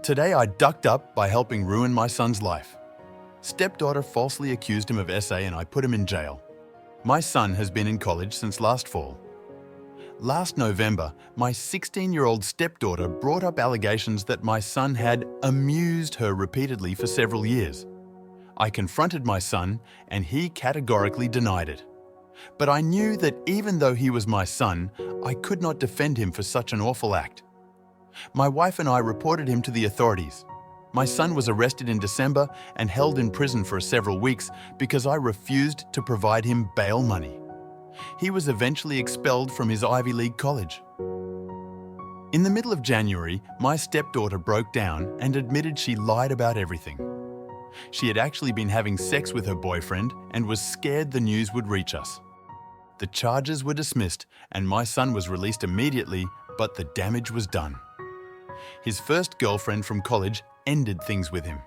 Today I ducked up by helping ruin my son's life. Stepdaughter falsely accused him of SA and I put him in jail. My son has been in college since last fall. Last November, my 16-year-old stepdaughter brought up allegations that my son had amused her repeatedly for several years. I confronted my son and he categorically denied it. But I knew that even though he was my son, I could not defend him for such an awful act. My wife and I reported him to the authorities. My son was arrested in December and held in prison for several weeks because I refused to provide him bail money. He was eventually expelled from his Ivy League college. In the middle of January, my stepdaughter broke down and admitted she lied about everything. She had actually been having sex with her boyfriend and was scared the news would reach us. The charges were dismissed and my son was released immediately, but the damage was done. His first girlfriend from college ended things with him.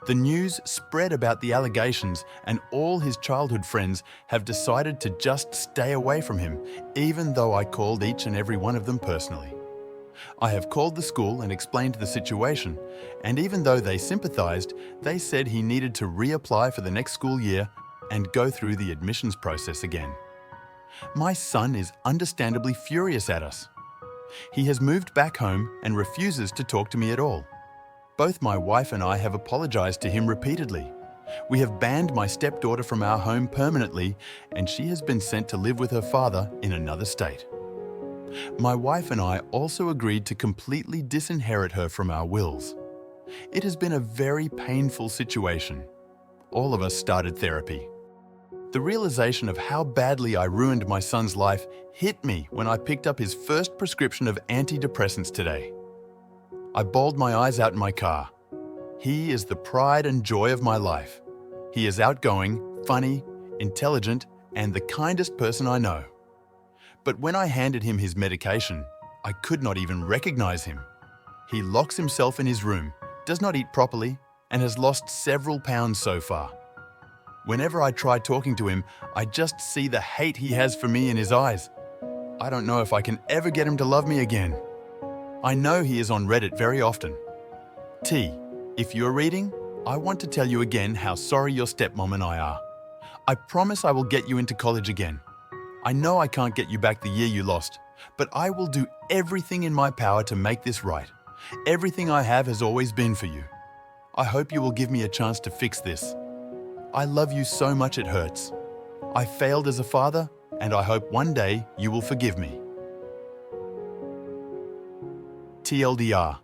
The news spread about the allegations and all his childhood friends have decided to just stay away from him, even though I called each and every one of them personally. I have called the school and explained the situation, and even though they sympathized, they said he needed to reapply for the next school year and go through the admissions process again. My son is understandably furious at us. He has moved back home and refuses to talk to me at all. Both my wife and I have apologized to him repeatedly. We have banned my stepdaughter from our home permanently, and she has been sent to live with her father in another state. My wife and I also agreed to completely disinherit her from our wills. It has been a very painful situation. All of us started therapy. The realization of how badly I ruined my son's life hit me when I picked up his first prescription of antidepressants today. I bawled my eyes out in my car. He is the pride and joy of my life. He is outgoing, funny, intelligent, and the kindest person I know. But when I handed him his medication, I could not even recognize him. He locks himself in his room, does not eat properly, and has lost several pounds so far. Whenever I try talking to him, I just see the hate he has for me in his eyes. I don't know if I can ever get him to love me again. I know he is on Reddit very often. T, if you're reading, I want to tell you again how sorry your stepmom and I are. I promise I will get you into college again. I know I can't get you back the year you lost, but I will do everything in my power to make this right. Everything I have has always been for you. I hope you will give me a chance to fix this. I love you so much it hurts. I failed as a father, and I hope one day you will forgive me. TLDR.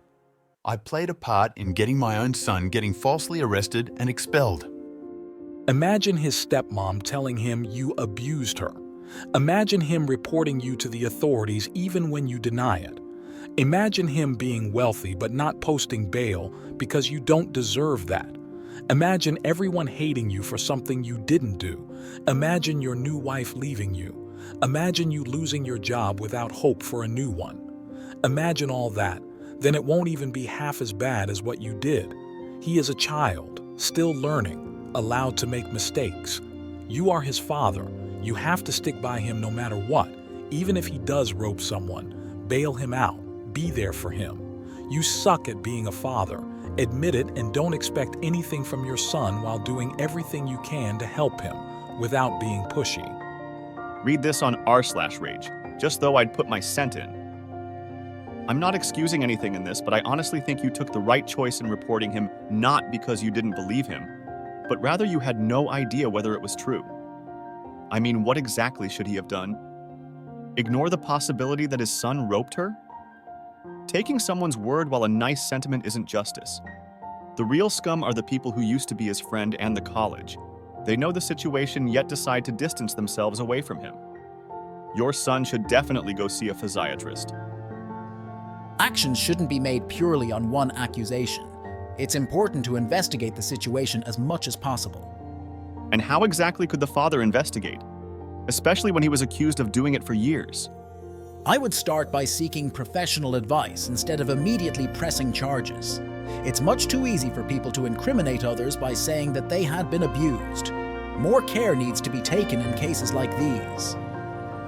I played a part in getting my own son getting falsely arrested and expelled. Imagine his stepmom telling him you abused her. Imagine him reporting you to the authorities even when you deny it. Imagine him being wealthy but not posting bail because you don't deserve that. Imagine everyone hating you for something you didn't do. Imagine your new wife leaving you. Imagine you losing your job without hope for a new one. Imagine all that, then it won't even be half as bad as what you did. He is a child, still learning, allowed to make mistakes. You are his father. You have to stick by him no matter what. Even if he does rope someone, bail him out, be there for him. You suck at being a father. Admit it and don't expect anything from your son while doing everything you can to help him without being pushy. Read this on r/rage, just though I'd put my cent in. I'm not excusing anything in this, but I honestly think you took the right choice in reporting him not because you didn't believe him, but rather you had no idea whether it was true. I mean, what exactly should he have done? Ignore the possibility that his son roped her? Taking someone's word while a nice sentiment isn't justice. The real scum are the people who used to be his friend and the college. They know the situation yet decide to distance themselves away from him. Your son should definitely go see a physiatrist. Actions shouldn't be made purely on one accusation. It's important to investigate the situation as much as possible. And how exactly could the father investigate? Especially when he was accused of doing it for years. I would start by seeking professional advice instead of immediately pressing charges. It's much too easy for people to incriminate others by saying that they had been abused. More care needs to be taken in cases like these.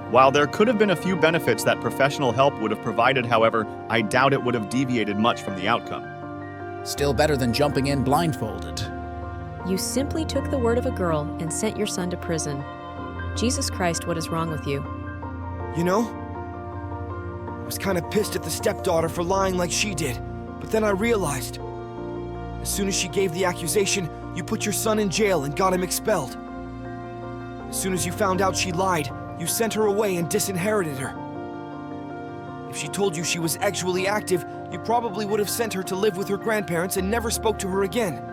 While there could have been a few benefits that professional help would have provided, however, I doubt it would have deviated much from the outcome. Still better than jumping in blindfolded. You simply took the word of a girl and sent your son to prison. Jesus Christ, what is wrong with you? You know, I was kind of pissed at the stepdaughter for lying like she did, but then I realized, as soon as she gave the accusation, you put your son in jail and got him expelled. As soon as you found out she lied, you sent her away and disinherited her. If she told you she was actually active, you probably would have sent her to live with her grandparents and never spoke to her again.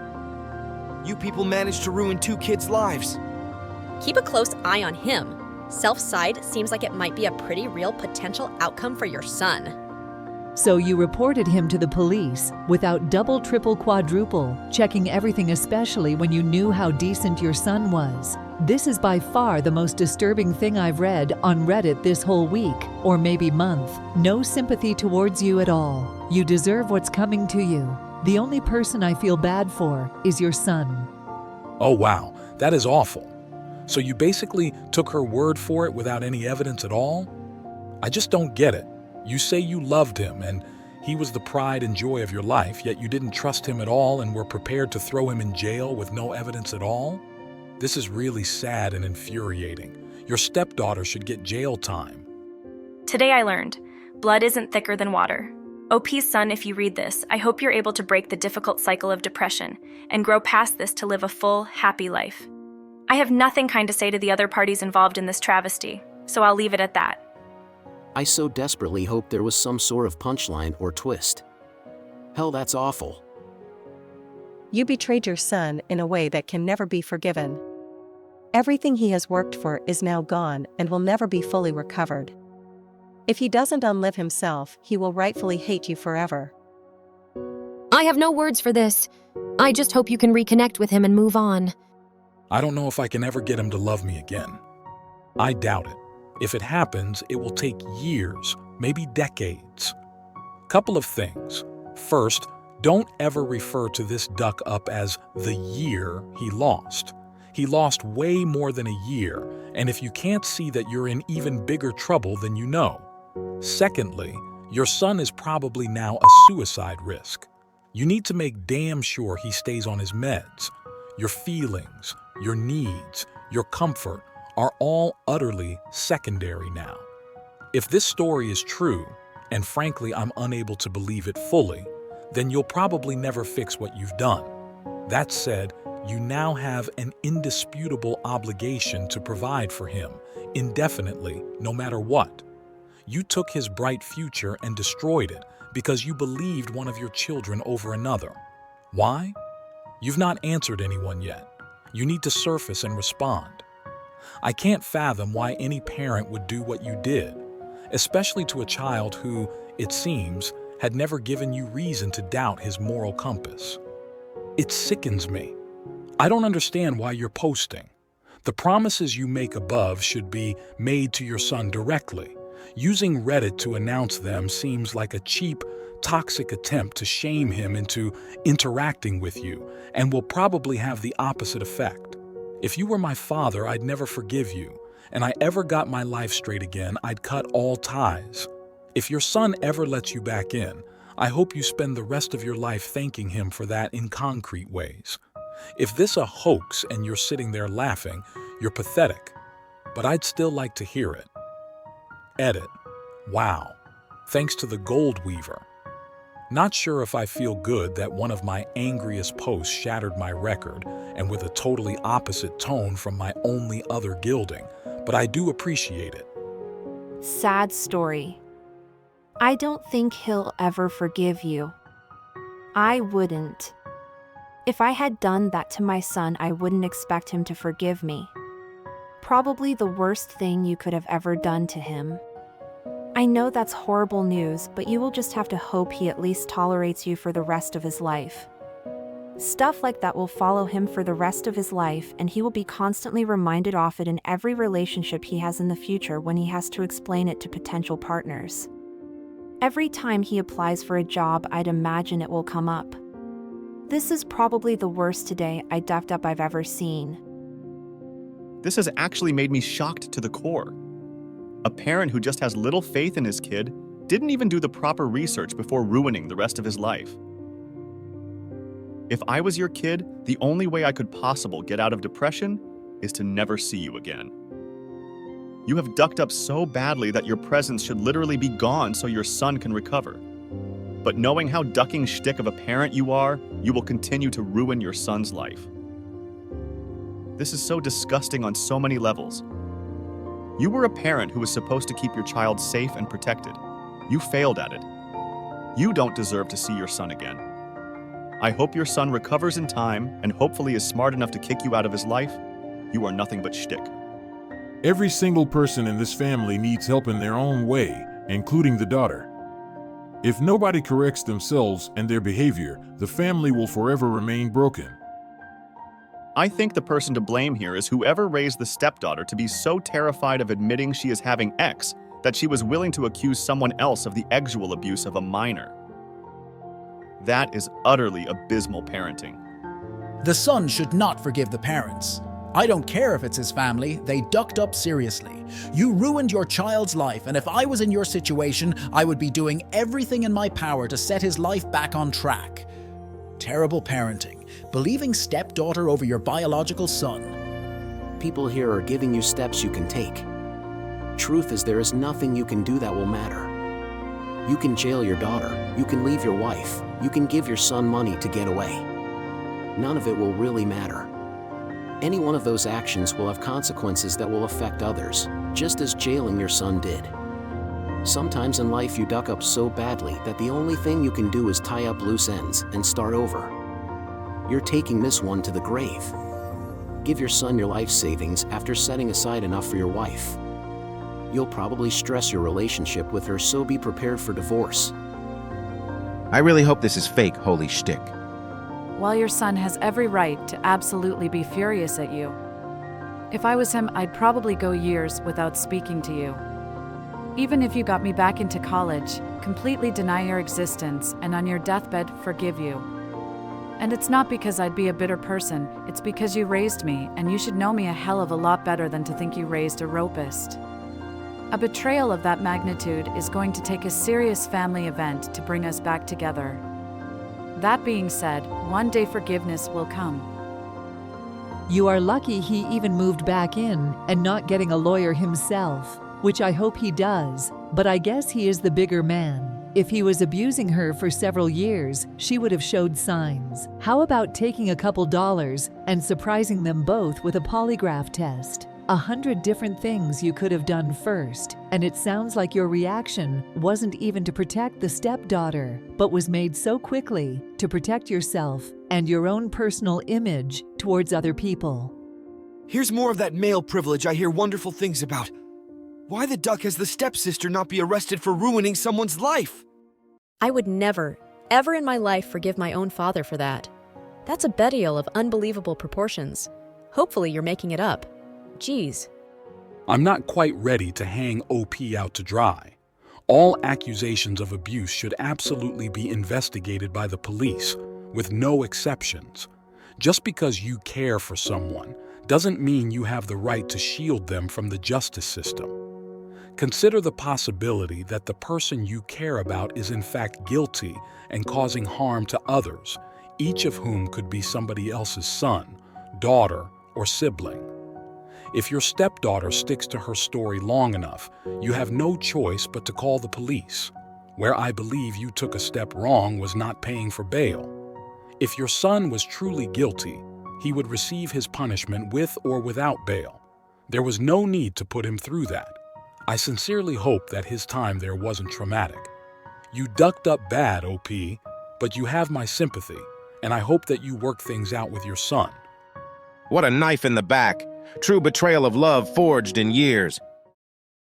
You people managed to ruin 2 kids' lives. Keep a close eye on him. Self-side seems like it might be a pretty real potential outcome for your son. So you reported him to the police without double, triple, quadruple, checking everything, especially when you knew how decent your son was. This is by far the most disturbing thing I've read on Reddit this whole week, or maybe month. No sympathy towards you at all. You deserve what's coming to you. The only person I feel bad for is your son. Oh wow, that is awful. So you basically took her word for it without any evidence at all? I just don't get it. You say you loved him and he was the pride and joy of your life, yet you didn't trust him at all and were prepared to throw him in jail with no evidence at all? This is really sad and infuriating. Your stepdaughter should get jail time. Today I learned, blood isn't thicker than water. OP's son, if you read this, I hope you're able to break the difficult cycle of depression and grow past this to live a full, happy life. I have nothing kind to say to the other parties involved in this travesty, so I'll leave it at that. I so desperately hoped there was some sort of punchline or twist. Hell, that's awful. You betrayed your son in a way that can never be forgiven. Everything he has worked for is now gone and will never be fully recovered. If he doesn't unlive himself, he will rightfully hate you forever. I have no words for this. I just hope you can reconnect with him and move on. I don't know if I can ever get him to love me again. I doubt it. If it happens, it will take years, maybe decades. Couple of things. First, don't ever refer to this duck up as the year he lost. He lost way more than a year, and if you can't see that you're in even bigger trouble than you know. Secondly, your son is probably now a suicide risk. You need to make damn sure he stays on his meds. Your feelings, your needs, your comfort are all utterly secondary now. If this story is true, and frankly I'm unable to believe it fully, then you'll probably never fix what you've done. That said, you now have an indisputable obligation to provide for him, indefinitely, no matter what. You took his bright future and destroyed it because you believed one of your children over another. Why? You've not answered anyone yet. You need to surface and respond. I can't fathom why any parent would do what you did, especially to a child who, it seems, had never given you reason to doubt his moral compass. It sickens me. I don't understand why you're posting. The promises you make above should be made to your son directly. Using Reddit to announce them seems like a cheap, toxic attempt to shame him into interacting with you, and will probably have the opposite effect. If you were my father, I'd never forgive you, and I ever got my life straight again, I'd cut all ties. If your son ever lets you back in, I hope you spend the rest of your life thanking him for that in concrete ways. If this a hoax and you're sitting there laughing, you're pathetic, but I'd still like to hear it. Edit. Wow. Thanks to the Gold Weaver. Not sure if I feel good that one of my angriest posts shattered my record and with a totally opposite tone from my only other gilding, but I do appreciate it. Sad story. I don't think he'll ever forgive you. I wouldn't. If I had done that to my son, I wouldn't expect him to forgive me. Probably the worst thing you could have ever done to him. I know that's horrible news, but you will just have to hope he at least tolerates you for the rest of his life. Stuff like that will follow him for the rest of his life, and he will be constantly reminded of it in every relationship he has in the future when he has to explain it to potential partners. Every time he applies for a job, I'd imagine it will come up. This is probably the worst today I've ever seen. This has actually made me shocked to the core. A parent who just has little faith in his kid didn't even do the proper research before ruining the rest of his life. If I was your kid, the only way I could possibly get out of depression is to never see you again. You have ducked up so badly that your presence should literally be gone so your son can recover. But knowing how ducking shtick of a parent you are, you will continue to ruin your son's life. This is so disgusting on so many levels. You were a parent who was supposed to keep your child safe and protected. You failed at it. You don't deserve to see your son again. I hope your son recovers in time and hopefully is smart enough to kick you out of his life. You are nothing but shtick. Every single person in this family needs help in their own way, including the daughter. If nobody corrects themselves and their behavior, the family will forever remain broken. I think the person to blame here is whoever raised the stepdaughter to be so terrified of admitting she is having X that she was willing to accuse someone else of the sexual abuse of a minor. That is utterly abysmal parenting. The son should not forgive the parents. I don't care if it's his family, they ducked up seriously. You ruined your child's life, and if I was in your situation, I would be doing everything in my power to set his life back on track. Terrible parenting, believing stepdaughter over your biological son. People here are giving you steps you can take. Truth is, there is nothing you can do that will matter. You can jail your daughter, you can leave your wife, you can give your son money to get away. None of it will really matter. Any one of those actions will have consequences that will affect others, just as jailing your son did. Sometimes in life you duck up so badly that the only thing you can do is tie up loose ends and start over. You're taking this one to the grave. Give your son your life savings after setting aside enough for your wife. You'll probably stress your relationship with her, so be prepared for divorce. I really hope this is fake, holy shtick. While your son has every right to absolutely be furious at you. If I was him, I'd probably go years without speaking to you. Even if you got me back into college, completely deny your existence, and on your deathbed, forgive you. And it's not because I'd be a bitter person, it's because you raised me, and you should know me a hell of a lot better than to think you raised a rapist. A betrayal of that magnitude is going to take a serious family event to bring us back together. That being said, one day forgiveness will come. You are lucky he even moved back in and not getting a lawyer himself, which I hope he does, but I guess he is the bigger man. If he was abusing her for several years, she would have showed signs. How about taking a couple dollars and surprising them both with a polygraph test? 100 different things you could have done first, and it sounds like your reaction wasn't even to protect the stepdaughter, but was made so quickly to protect yourself and your own personal image towards other people. Here's more of that male privilege I hear wonderful things about. Why the duck has the stepsister not be arrested for ruining someone's life? I would never, ever in my life forgive my own father for that. That's a burial of unbelievable proportions. Hopefully you're making it up. Geez. I'm not quite ready to hang OP out to dry. All accusations of abuse should absolutely be investigated by the police, with no exceptions. Just because you care for someone doesn't mean you have the right to shield them from the justice system. Consider the possibility that the person you care about is in fact guilty and causing harm to others, each of whom could be somebody else's son, daughter, or sibling. If your stepdaughter sticks to her story long enough, you have no choice but to call the police. Where I believe you took a step wrong was not paying for bail. If your son was truly guilty, he would receive his punishment with or without bail. There was no need to put him through that. I sincerely hope that his time there wasn't traumatic. You ducked up bad, OP, but you have my sympathy, and I hope that you work things out with your son. What a knife in the back. True betrayal of love forged in years.